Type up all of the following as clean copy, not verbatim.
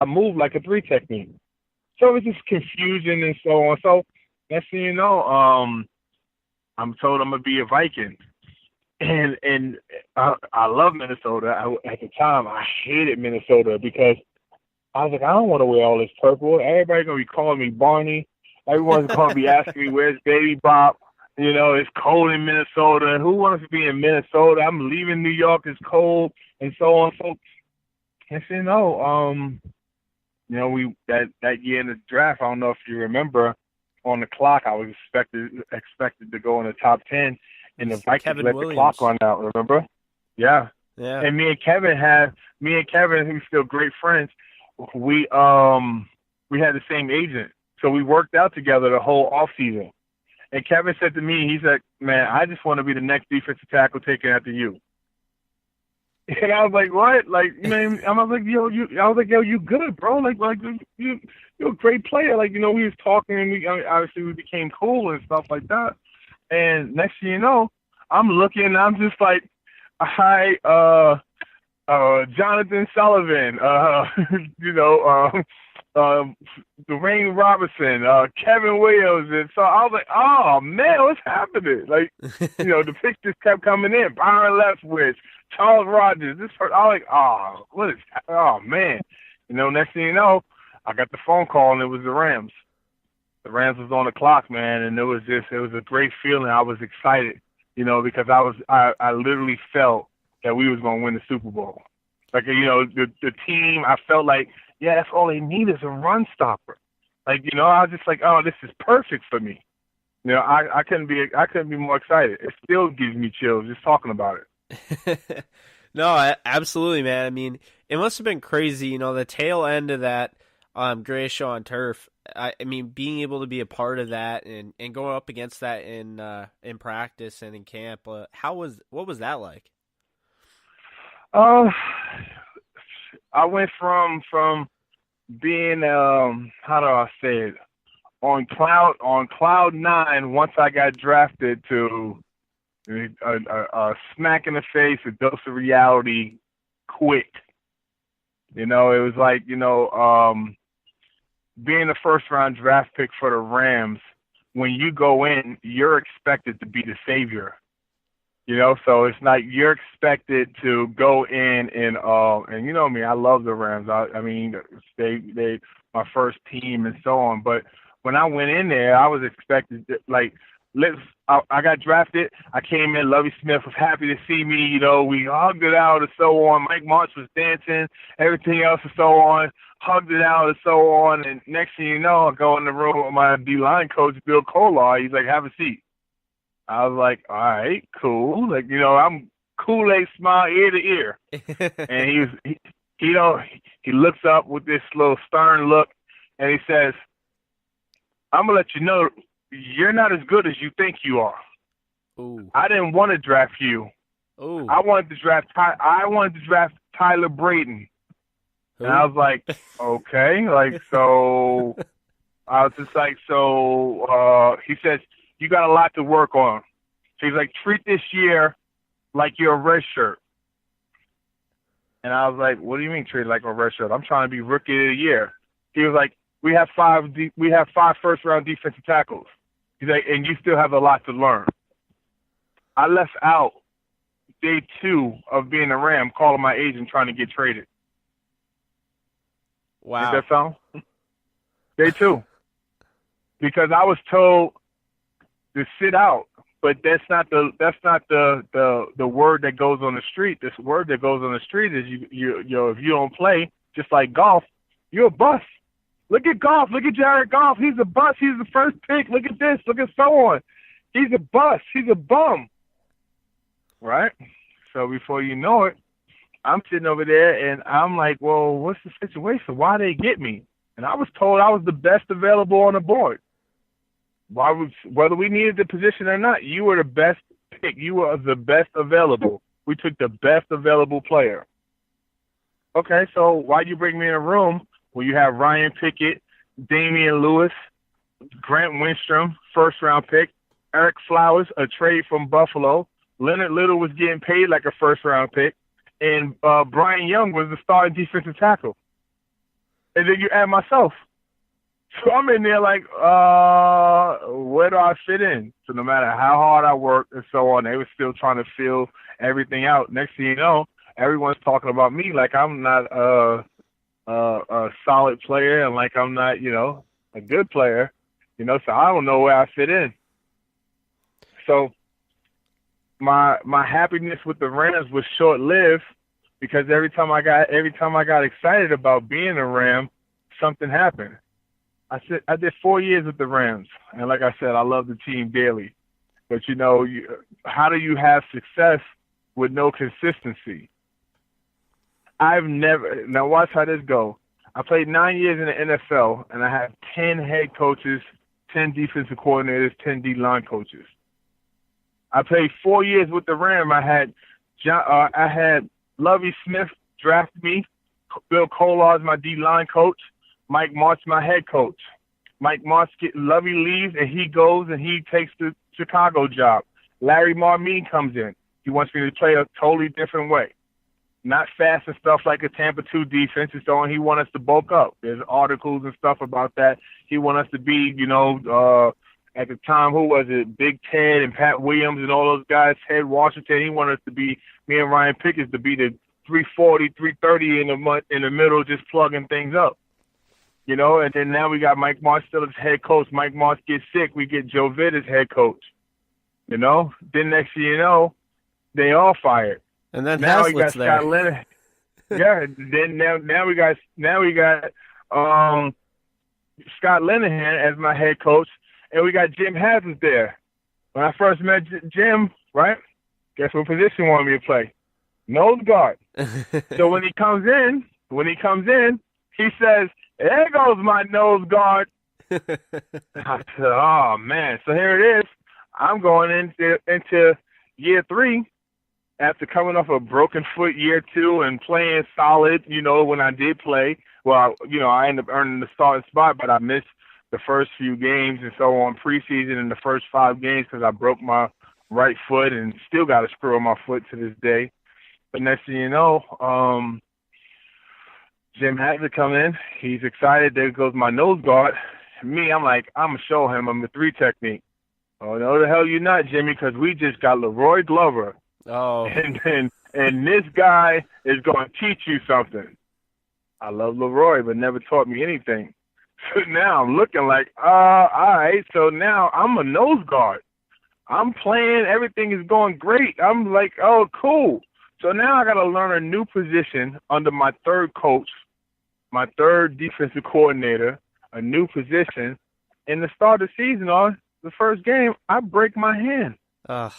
move like a three technique. So it was just confusion and so on. So next thing you know, I'm told I'm gonna be a Viking, and I love Minnesota. At the time, I hated Minnesota because I was like, I don't want to wear all this purple. Everybody gonna be calling me Barney. Everyone's gonna be asking me where's Baby Bop. You know, it's cold in Minnesota. And who wants to be in Minnesota? I'm leaving New York. It's cold, and so on. So I said, no. We that year in the draft. I don't know if you remember. On the clock, I was expected to go in the top 10, and the Vikings Kevin let the clock Williams. run out. Remember? Yeah. Yeah. And me and Kevin, who's still great friends, we we had the same agent, so we worked out together the whole off season. And Kevin said to me, he said, "Man, I just want to be the next defensive tackle taken after you." And I was like, "What?" Like, I was like, "Yo, you good, bro? Like you're a great player." Like, we was talking, and obviously we became cool and stuff like that. And next thing you know, I'm looking, and I'm just like, "Hi, Jonathan Sullivan, Dwayne Robertson, Kevin Williams," and so I was like, "Oh man, what's happening?" Like, the pictures kept coming in. Byron Leftwich, Charles Rogers. I was like, "Oh, what is? Oh man." Next thing you know, I got the phone call, and it was the Rams. The Rams was on the clock, man, and it was a great feeling. I was excited, because I literally felt that we was going to win the Super Bowl. Like, the team, I felt like, yeah, that's all they need is a run stopper. Like, I was just like, oh, this is perfect for me. I couldn't be more excited. It still gives me chills just talking about it. No, absolutely, man. I mean, it must have been crazy, the tail end of that greatest show on turf. I mean, being able to be a part of that and going up against that in practice and in camp. What was that like? I went from being how do I say it, on cloud nine once I got drafted to a smack in the face, a dose of reality, quick. It was like being the first round draft pick for the Rams. When you go in, you're expected to be the savior. So it's like you're expected to go in and me, I love the Rams. I mean, they my first team and so on. But when I went in there, I was expected to, I got drafted. I came in. Lovie Smith was happy to see me. We hugged it out and so on. Mike March was dancing, everything else and so on. Hugged it out and so on. And next thing you know, I go in the room with my D-line coach, Bill Kolar. He's like, "Have a seat." I was like, "All right, cool." Like, I'm Kool-Aid smile ear to ear. And he looks up with this little stern look, and he says, "I'm going to let you know, you're not as good as you think you are." Ooh. I didn't want to draft you. Ooh. I wanted to draft Tyler Braden. Who? And I was like, okay. Like, so I was just like, he says, "You got a lot to work on." So he's like, "Treat this year like you're a red shirt." And I was like, "What do you mean treat it like a red shirt? I'm trying to be rookie of the year." He was like, we have five first round defensive tackles." He's like, "And you still have a lot to learn." I left out day 2 of being a Ram, calling my agent trying to get traded. Wow. Did that sound? Day 2. Because I was told to sit out, but that's not the word that goes on the street. This word that goes on the street is you if you don't play, just like golf, you're a bust. Look at golf. Look at Jared Goff. He's a bust. He's the first pick. Look at this. Look at so on. He's a bust. He's a bum. Right? So before you know it, I'm sitting over there and I'm like, well, what's the situation? Why they get me? And I was told I was the best available on the board. Whether we needed the position or not, you were the best pick. You were the best available. We took the best available player. Okay, so why'd you bring me in a room where you have Ryan Pickett, Damian Lewis, Grant Winstrom, first-round pick, Eric Flowers, a trade from Buffalo, Leonard Little was getting paid like a first-round pick, and Brian Young was the starting defensive tackle. and then you add myself. So I'm in there like, where do I fit in? So no matter how hard I worked and so on, they were still trying to fill everything out. Next thing you know, everyone's talking about me like I'm not a solid player and like I'm not, a good player. So I don't know where I fit in. So my happiness with the Rams was short lived because every time I got excited about being a Ram, something happened. I did 4 years with the Rams, and like I said, I love the team dearly. But how do you have success with no consistency? Now watch how this go. I played 9 years in the NFL, and I had 10 head coaches, 10 defensive coordinators, 10 D-line coaches. I played 4 years with the Rams. I had Lovie Smith draft me, Bill Kolar's my D-line coach, Mike Martz my head coach. Lovie leaves, and he goes and he takes the Chicago job. Larry Marmeen comes in. He wants me to play a totally different way. Not fast and stuff like a Tampa 2 defense and so on. He wants us to bulk up. There's articles and stuff about that. He wants us to be, at the time, who was it? Big Ted and Pat Williams and all those guys, Ted Washington. He wanted us to be, me and Ryan Pickett, to be the 340, 330 in the middle, just plugging things up. And then now we got Mike Martz still as head coach. Mike Martz gets sick. We get Joe Vitt as head coach. Then next thing you know, they all fired. And then now we got there. Scott Leonard. Yeah. Then now we got Scott Linehan as my head coach, and we got Jim Haslett there. When I first met Jim, right? Guess what position he wanted me to play? Nose guard. So when he comes in, he says, "There goes my nose guard." I said, "Oh man!" So here it is. I'm going into year 3 after coming off a broken foot year 2 and playing solid. When I did play, well, I ended up earning the starting spot, but I missed the first few games and so on preseason in the first 5 games because I broke my right foot and still got a screw on my foot to this day. But next thing you know, Jim Haslett come in. He's excited. There goes my nose guard. Me, I'm like, I'm going to show him I'm a 3 technique. Oh, no, the hell you're not, Jimmy, because we just got Leroy Glover. Oh. And this guy is going to teach you something. I love Leroy, but never taught me anything. So now I'm looking like, all right, so now I'm a nose guard. I'm playing. Everything is going great. I'm like, oh, cool. So now I got to learn a new position under my third coach, my third defensive coordinator, a new position. In the start of the season, the first game, I break my hand. Ugh.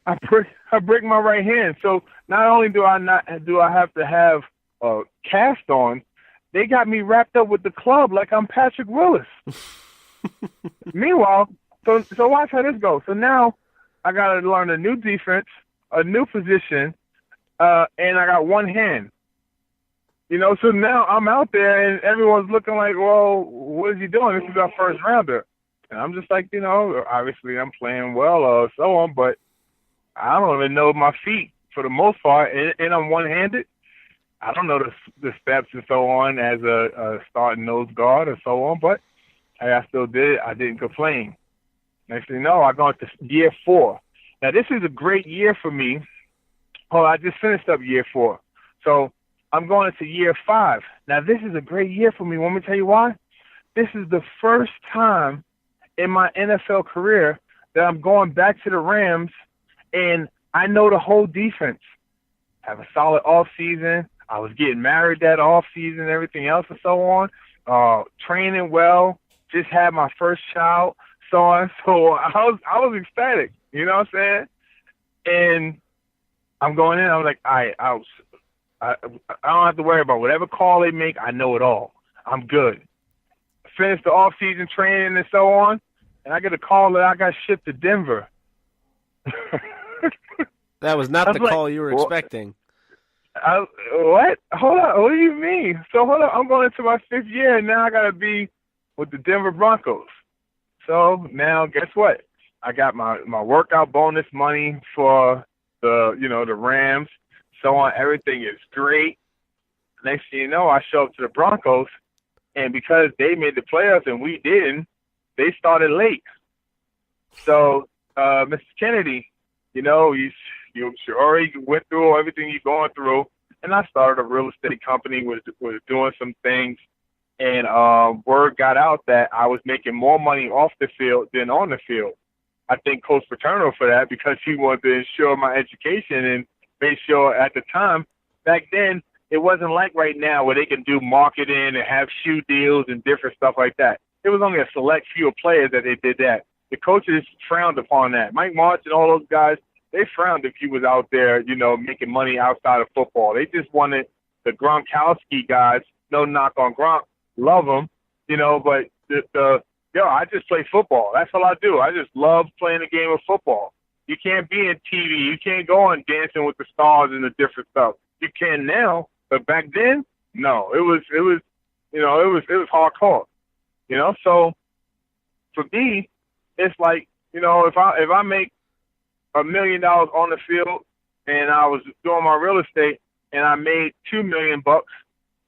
I break my right hand. So not only do I have to have a cast on, they got me wrapped up with the club like I'm Patrick Willis. Meanwhile, so watch how this goes. So now I got to learn a new defense, a new position, and I got one hand. So now I'm out there and everyone's looking like, well, what is he doing? This is our first rounder. And I'm just like, obviously I'm playing well or so on, but I don't even know my feet for the most part, and I'm one-handed. I don't know the steps and so on as a starting nose guard or so on, but hey, I still did it. I didn't complain. Next thing you know, I go into year 4. Now, this is a great year for me. Oh, I just finished up year 4. So I'm going into year 5. Now, this is a great year for me. Want me to tell you why? This is the first time in my NFL career that I'm going back to the Rams, and I know the whole defense. Have a solid off season. I was getting married that off season, everything else and so on. Training well. Just had my first child, so on. So I was ecstatic. You know what I'm saying? And I'm going in. I was like, all right, I don't have to worry about whatever call they make. I know it all. I'm good. Finished the off season training and so on, and I get a call that I got shipped to Denver. That was not the call you were expecting. What? Hold on. What do you mean? So hold on. I'm going into my 5th year, and now I got to be with the Denver Broncos. So now, guess what? I got my workout bonus money for the Rams. So on, everything is great. Next thing you know, I show up to the Broncos, And because they made the playoffs and we didn't, they started late. So, Mr. Kennedy, you already went through everything you're going through. And I started a real estate company, was doing some things. And word got out that I was making more money off the field than on the field. I thank Coach Paterno for that because he wanted to ensure my education and make sure at the time, back then, it wasn't like right now where they can do marketing and have shoe deals and different stuff like that. It was only a select few of players that they did that. The coaches frowned upon that. Mike March and all those guys, they frowned if you was out there, making money outside of football. They just wanted the Gronkowski guys, no knock on Gronk, love him, but I just play football. That's all I do. I just love playing the game of football. You can't be in TV. You can't go on Dancing with the Stars and the different stuff. You can now, but back then, no. It was hardcore. So for me, it's like, if I make $1 million on the field and I was doing my real estate and I made $2 million bucks,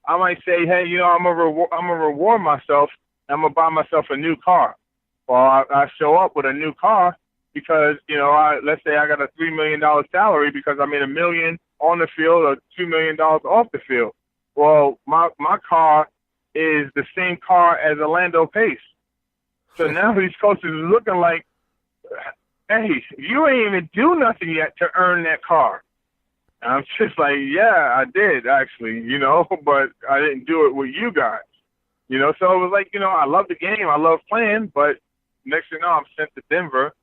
I might say, hey, I'm gonna reward myself. I'm gonna buy myself a new car. Well, I show up with a new car because let's say I got a $3 million salary because I made $1 million on the field or $2 million off the field. Well, my car is the same car as Orlando Pace. So now these coaches are looking like, hey, you ain't even do nothing yet to earn that car. And I'm just like, yeah, I did actually, but I didn't do it with you guys. So it was like, I love the game. I love playing, but next thing you know, I'm sent to Denver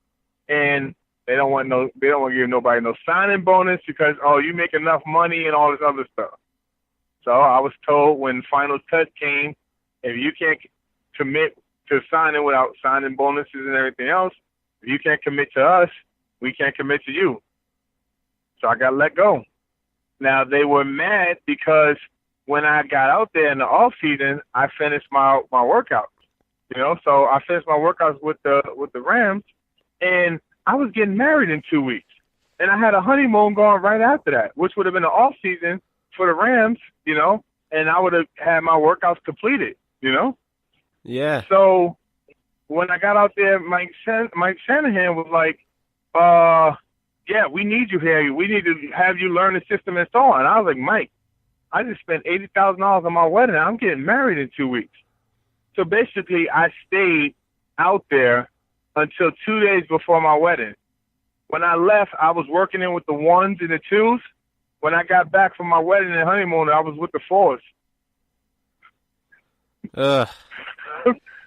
and they don't want to give nobody no signing bonus because, you make enough money and all this other stuff. So I was told when final cut came, if you can't commit to signing without signing bonuses and everything else, if you can't commit to us, we can't commit to you. So I got let go. Now they were mad because when I got out there in the off season, I finished my workouts. So I finished my workouts with the Rams, and I was getting married in 2 weeks, and I had a honeymoon going right after that, which would have been the off season for the Rams, and I would have had my workouts completed, Yeah. So when I got out there, Mike Shanahan was like, yeah, we need you here. We need to have you learn the system and so on. And I was like, Mike, I just spent $80,000 on my wedding. I'm getting married in 2 weeks. So basically, I stayed out there until 2 days before my wedding. When I left, I was working in with the ones and the twos. When I got back from my wedding and honeymoon, I was with the fours.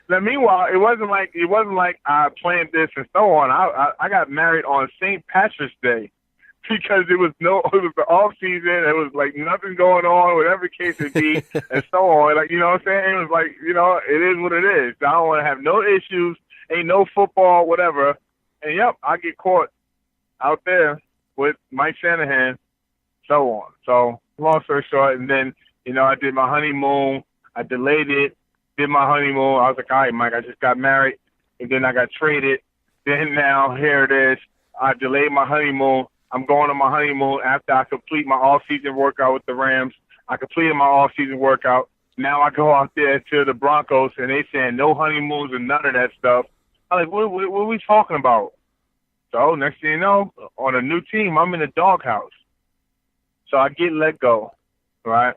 Now, meanwhile, it wasn't like I planned this and so on. I got married on St. Patrick's Day because it was the off season. It was like nothing going on, whatever case it be, and so on. Like, you know what I'm saying? It was like, it is what it is. I don't want to have no issues. Ain't no football, whatever. And yep, I get caught out there with Mike Shanahan, so on. So long story short, and then I did my honeymoon. I delayed it. Did my honeymoon. I was like, all right, Mike, I just got married, and then I got traded. Then now, here it is. I delayed my honeymoon. I'm going on my honeymoon after I complete my all-season workout with the Rams. I completed my all-season workout. Now I go out there to the Broncos, and they saying no honeymoons and none of that stuff. I'm like, what are we talking about? So next thing you know, on a new team, I'm in the doghouse. So I get let go, right?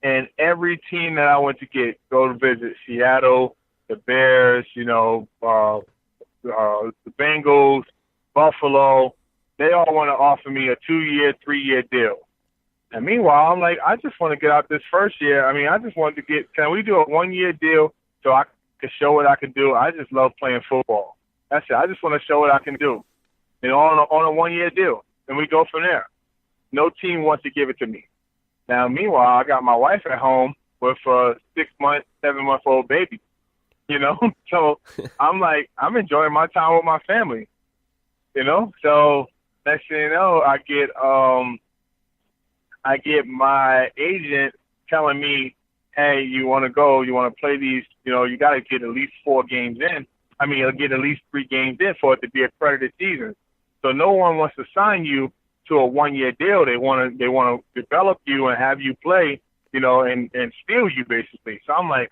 And every team that I went to go to visit, Seattle, the Bears, the Bengals, Buffalo, they all want to offer me a 2-year, 3-year deal. And meanwhile, I'm like, I just want to get out this first year. I mean, I just wanted to can we do a 1-year deal so I can show what I can do? I just love playing football. That's it. I just want to show what I can do. On a 1-year deal. And we go from there. No team wants to give it to me. Now, meanwhile, I got my wife at home with a 6-month, 7-month-old baby, So I'm like, I'm enjoying my time with my family, So next thing you know, I get my agent telling me, hey, you want to go, you want to play these, you got to get at least 4 games in. I mean, you'll get at least 3 games in for it to be a credited season. So no one wants to sign you to a 1-year deal. They want to develop you and have you play and steal you basically. So I'm like,